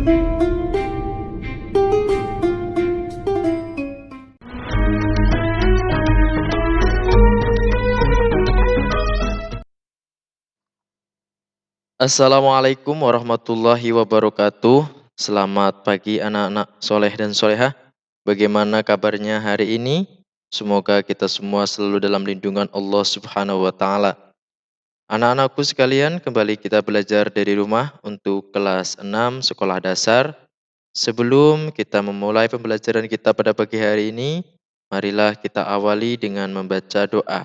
Assalamualaikum warahmatullahi wabarakatuh. Selamat pagi anak-anak soleh dan solehah. Bagaimana kabarnya hari ini? Semoga kita semua selalu dalam lindungan Allah Subhanahu wa Ta'ala. Anak-anakku sekalian, kembali kita belajar dari rumah untuk kelas 6 sekolah dasar. Sebelum kita memulai pembelajaran kita pada pagi hari ini, marilah kita awali dengan membaca doa.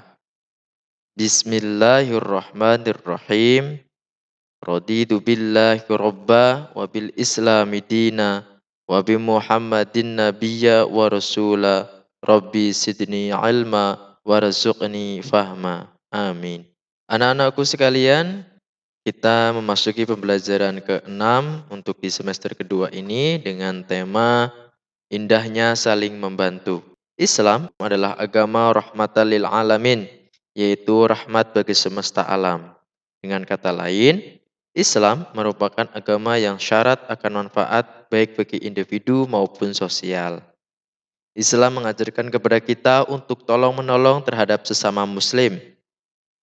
Bismillahirrahmanirrahim. Raditu billahi robba wa bil islami dina wa bi muhammadin nabiyya wa rasula rabbi sidni ilma warzuqni fahma. Amin. Anak-anakku sekalian, kita memasuki pembelajaran ke-6 untuk di semester kedua ini dengan tema indahnya saling membantu. Islam adalah agama rahmatan lil alamin, yaitu rahmat bagi semesta alam. Dengan kata lain, Islam merupakan agama yang syarat akan manfaat baik bagi individu maupun sosial. Islam mengajarkan kepada kita untuk tolong-menolong terhadap sesama muslim.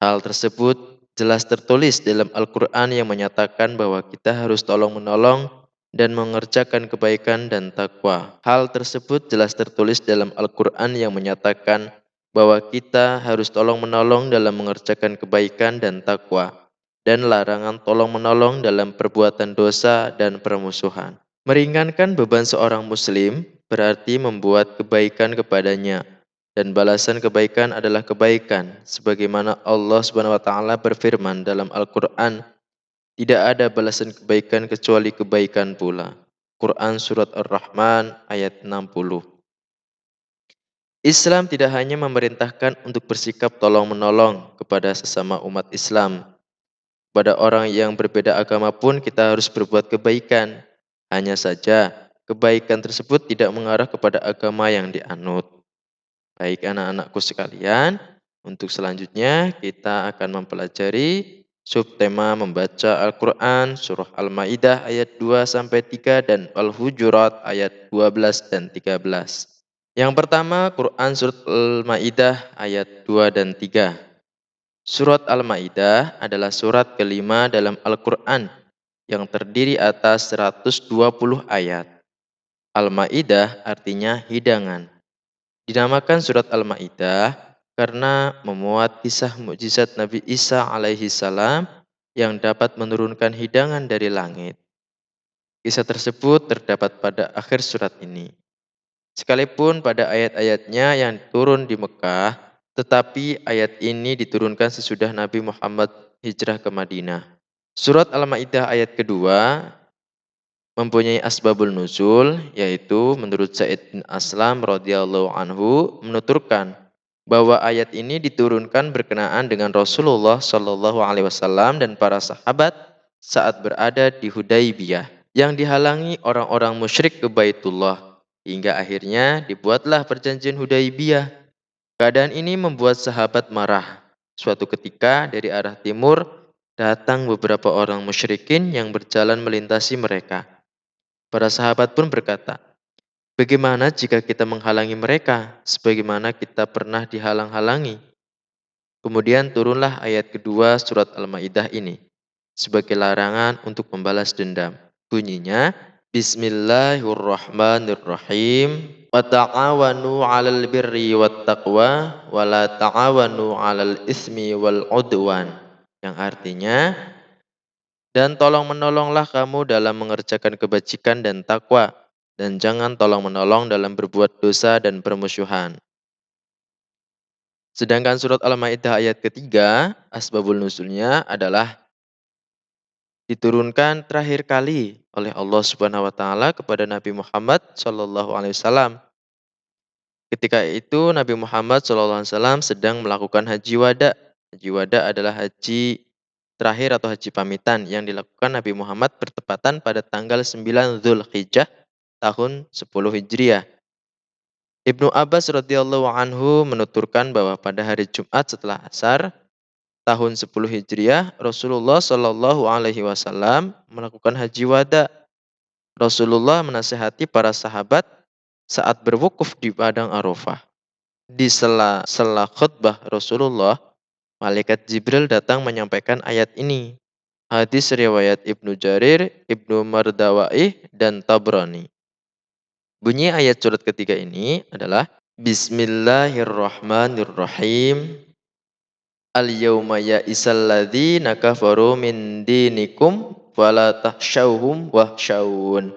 Hal tersebut jelas tertulis dalam Al-Quran yang menyatakan bahwa kita harus tolong-menolong dan mengerjakan kebaikan dan takwa. Hal tersebut jelas tertulis dalam Al-Quran yang menyatakan bahwa kita harus tolong-menolong dalam mengerjakan kebaikan dan takwa, dan larangan tolong-menolong dalam perbuatan dosa dan permusuhan. Meringankan beban seorang muslim berarti membuat kebaikan kepadanya, dan balasan kebaikan adalah kebaikan, sebagaimana Allah Subhanahu wa taala berfirman dalam Al-Qur'an, tidak ada balasan kebaikan kecuali kebaikan pula. Quran surat Ar-Rahman ayat 60. Islam tidak hanya memerintahkan untuk bersikap tolong-menolong kepada sesama umat Islam. Pada orang yang berbeda agama pun kita harus berbuat kebaikan. Hanya saja, kebaikan tersebut tidak mengarah kepada agama yang dianut. Baik anak-anakku sekalian, untuk selanjutnya kita akan mempelajari subtema membaca Al-Quran surah Al-Ma'idah ayat 2-3 dan Al-Hujurat ayat 12 dan 13. Yang pertama, Quran surat Al-Ma'idah ayat 2 dan 3. Surat Al-Ma'idah adalah surat kelima dalam Al-Quran yang terdiri atas 120 ayat. Al-Ma'idah artinya hidangan. Dinamakan surat Al-Ma'idah karena memuat kisah mukjizat Nabi Isa alaihi salam yang dapat menurunkan hidangan dari langit. Kisah tersebut terdapat pada akhir surat ini. Sekalipun pada ayat-ayatnya yang turun di Mekah, tetapi ayat ini diturunkan sesudah Nabi Muhammad hijrah ke Madinah. Surat Al-Ma'idah ayat kedua mempunyai asbabul nuzul, yaitu menurut Zaid bin Aslam radhiyallahu anhu menuturkan bahwa ayat ini diturunkan berkenaan dengan Rasulullah Shallallahu alaihi wasallam dan para sahabat saat berada di Hudaybiyah yang dihalangi orang-orang musyrik ke Baitullah. Hingga akhirnya dibuatlah perjanjian Hudaybiyah. Keadaan ini membuat sahabat marah. Suatu ketika dari arah timur datang beberapa orang musyrikin yang berjalan melintasi mereka. Para sahabat pun berkata, bagaimana jika kita menghalangi mereka sebagaimana kita pernah dihalang-halangi? Kemudian turunlah ayat kedua surat Al-Ma'idah ini sebagai larangan untuk membalas dendam. Bunyinya, Bismillahirrahmanirrahim. Wa ta'awanu 'alal birri wat taqwa wa la ta'awanu 'alal ismi wal 'udwan. Yang artinya, dan tolong menolonglah kamu dalam mengerjakan kebajikan dan takwa, dan jangan tolong menolong dalam berbuat dosa dan permusuhan. Sedangkan surat Al-Ma'idah ayat ketiga, asbabul nuzulnya adalah diturunkan terakhir kali oleh Allah Subhanahu wa taala kepada Nabi Muhammad sallallahu alaihi wasallam. Ketika itu Nabi Muhammad sallallahu alaihi wasallam sedang melakukan haji wada. Haji wada adalah haji terakhir atau haji pamitan yang dilakukan Nabi Muhammad bertepatan pada tanggal 9 Zulhijjah tahun 10 Hijriah. Ibnu Abbas radhiyallahu anhu menuturkan bahwa pada hari Jumat setelah asar tahun 10 Hijriah, Rasulullah Shallallahu alaihi wasallam melakukan haji wada. Rasulullah menasihati para sahabat saat berwukuf di padang Arafah. Di sela-sela khutbah Rasulullah, malaikat Jibril datang menyampaikan ayat ini. Hadis riwayat Ibnu Jarir, Ibnu Mardawaih, dan Tabrani. Bunyi ayat surat ketiga ini adalah Bismillahirrahmanirrahim. Al-yawma ya'isal ladzina kafaru min dinikum fala tahsyauhum wahsyawun.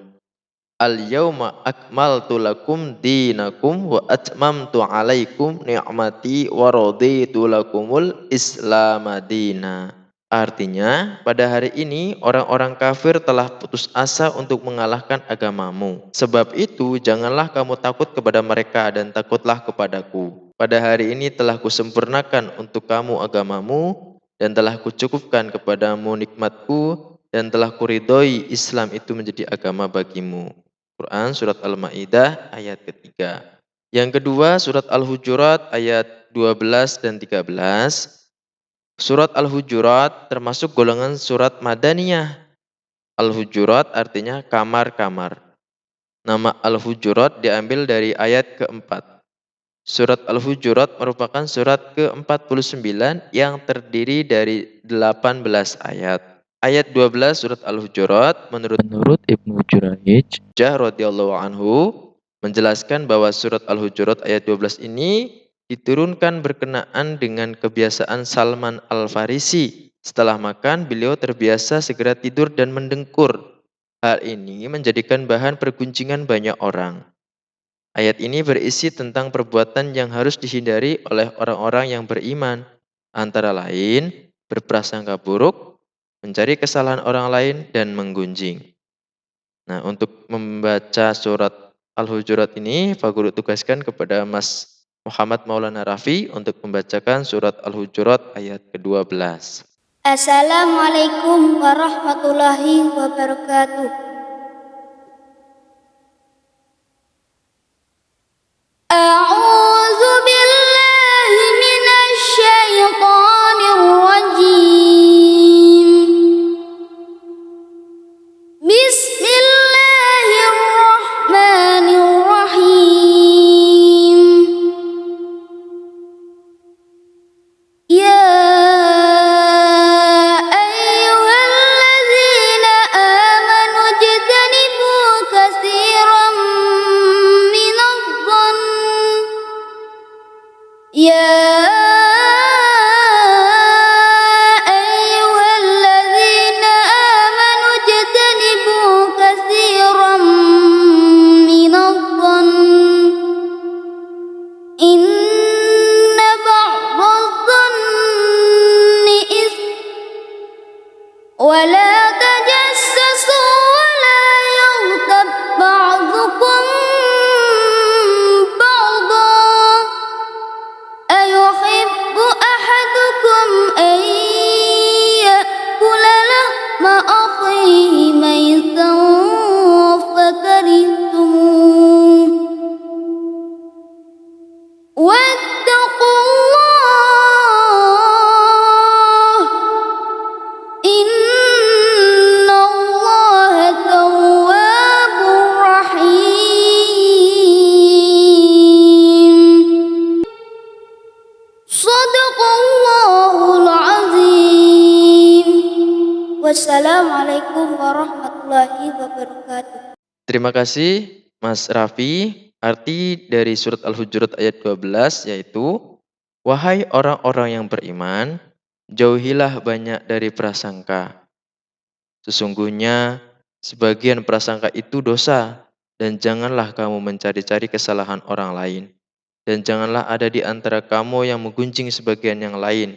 Al-yawma akmaltu lakum dinakum wa atmamtu alaikum ni'mati wa raditu lakumul Islam dina. Artinya, pada hari ini orang-orang kafir telah putus asa untuk mengalahkan agamamu. Sebab itu, janganlah kamu takut kepada mereka dan takutlah kepadaku. Pada hari ini telah kusempurnakan untuk kamu agamamu dan telah kucukupkan kepadamu nikmatku dan telah kuridhoi Islam itu menjadi agama bagimu. Quran Surat Al-Ma'idah ayat ketiga. Yang kedua, Surat Al-Hujurat ayat 12 dan 13. Surat Al-Hujurat termasuk golongan surat Madaniyah. Al-Hujurat artinya kamar-kamar. Nama Al-Hujurat diambil dari ayat keempat. Surat Al-Hujurat merupakan surat ke-49 yang terdiri dari 18 ayat. Ayat 12 surat Al-Hujurat menurut Ibnu Jurayj radhiyallahu anhu menjelaskan bahwa surat Al-Hujurat ayat 12 ini diturunkan berkenaan dengan kebiasaan Salman Al-Farisi. Setelah makan, beliau terbiasa segera tidur dan mendengkur. Hal ini menjadikan bahan perguncingan banyak orang. Ayat ini berisi tentang perbuatan yang harus dihindari oleh orang-orang yang beriman, antara lain berprasangka buruk, mencari kesalahan orang lain, dan menggunjing. Nah, untuk membaca surat Al-Hujurat ini, Pak Guru tugaskan kepada Mas Muhammad Maulana Rafi untuk membacakan surat Al-Hujurat ayat ke-12. Assalamualaikum warahmatullahi wabarakatuh. A'udzu billahi minasy syaithanir rajim. Bismillahirrahmanirrahim. Ya ayyuhalladzina amanu ijtanibu katsiran minadh-dhann. Ya ayyuhalladzina amanu ijtanibu katsiran minadh-dhann. Inna ba'dadh-dhanni wa la tajassasu wa la yaghtab ba'dukum ba'dan. Ayuhibbu ahadukum an ya'kula lahma akhihi maytan fakarihtumuh. Wattaqullah, innallaha tawwabur rahim. Shadaqallahul azim. Wassalamualaikum warahmatullahi wabarakatuh. Terima kasih Mas Rafi. Arti dari surat Al-Hujurat ayat 12 yaitu, wahai orang-orang yang beriman, jauhilah banyak dari prasangka. Sesungguhnya sebagian prasangka itu dosa, dan janganlah kamu mencari-cari kesalahan orang lain. Dan janganlah ada di antara kamu yang menggunjing sebagian yang lain.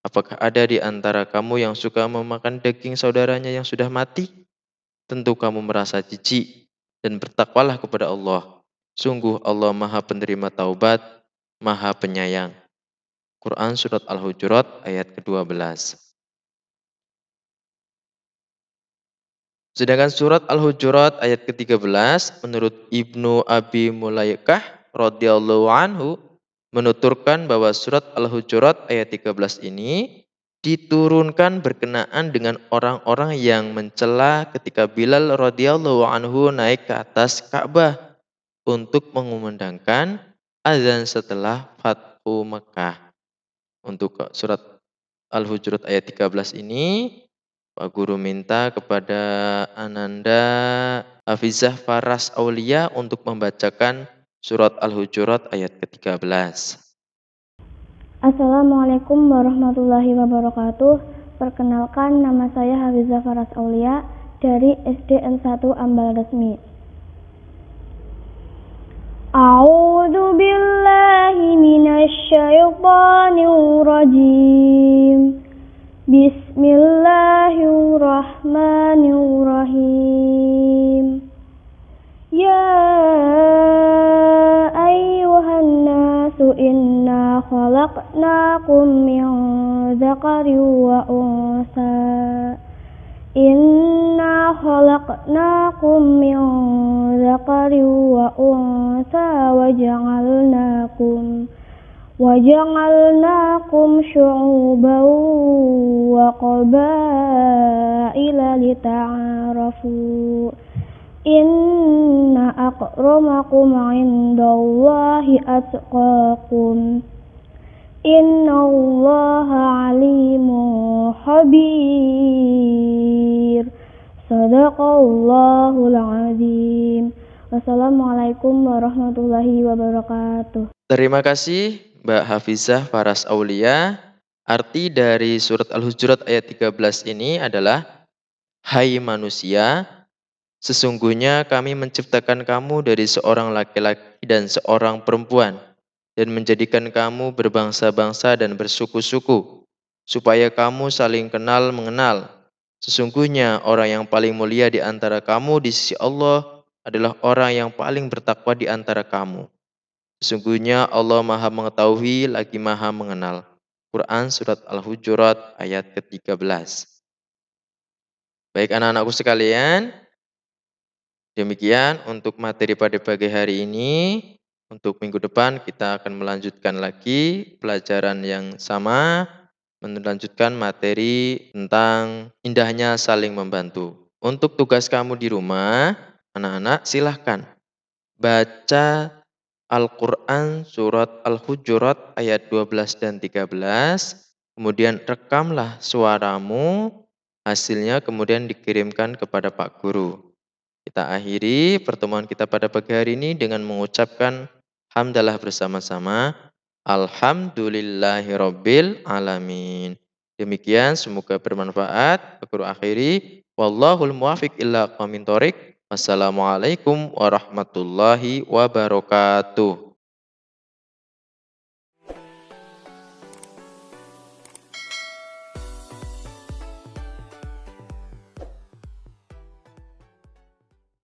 Apakah ada di antara kamu yang suka memakan daging saudaranya yang sudah mati? Tentu kamu merasa jijik, dan bertakwalah kepada Allah. Sungguh Allah Maha Penerima Taubat, Maha Penyayang. Quran Surat Al-Hujurat ayat ke-12. Sedangkan surat Al-Hujurat ayat ke-13 menurut Ibnu Abi Mulaikah radhiyallahu anhu menuturkan bahwa surat Al-Hujurat ayat 13 ini diturunkan berkenaan dengan orang-orang yang mencela ketika Bilal radhiyallahu anhu naik ke atas Ka'bah untuk mengumandangkan azan setelah Fathu Mekah. Untuk surat Al-Hujurat ayat 13 ini, Pak Guru minta kepada Ananda Hafizah Faras Aulia untuk membacakan surat Al-Hujurat ayat ke-13. Assalamualaikum warahmatullahi wabarakatuh. Perkenalkan, nama saya Hafizah Faras Aulia dari SDN 1 Ambal Resmi. A'udzu billahi minasy syaithanir rajim. Bismillahirrahmanirrahim. Ya ayyuhan nasu inna khalaqnakum min dzakarin wa unsa. Inna khalaqnakum min dzakarin wa unsa waja'alnakum syu'uban wa qabaila lita'arafu. Inna akramakum indallahi atqakum. Innallaha alimun khabir. Sadaqallahul azim. Wassalamualaikum warahmatullahi wabarakatuh. Terima kasih Mbak Hafizah Faras Aulia. Arti dari surat Al-Hujurat ayat 13 ini adalah, hai manusia, sesungguhnya kami menciptakan kamu dari seorang laki-laki dan seorang perempuan, dan menjadikan kamu berbangsa-bangsa dan bersuku-suku, supaya kamu saling kenal mengenal. Sesungguhnya orang yang paling mulia di antara kamu di sisi Allah adalah orang yang paling bertakwa di antara kamu. Sesungguhnya Allah Maha Mengetahui lagi Maha Mengenal. Quran Surat Al-Hujurat ayat ke-13. Baik anak-anakku sekalian, demikian untuk materi pada pagi hari ini. Untuk minggu depan kita akan melanjutkan lagi pelajaran yang sama, melanjutkan materi tentang indahnya saling membantu. Untuk tugas kamu di rumah, anak-anak silahkan baca Al-Quran surat Al-Hujurat ayat 12 dan 13, kemudian rekamlah suaramu, hasilnya kemudian dikirimkan kepada Pak Guru. Kita akhiri pertemuan kita pada pagi hari ini dengan mengucapkan hamdalah bersama-sama. Alhamdulillahirabbil alamin. Demikian, semoga bermanfaat. Pak Guru akhiri. Wallahul muwafiq ila aqwamit thoriq. Wassalamualaikum warahmatullahi wabarakatuh.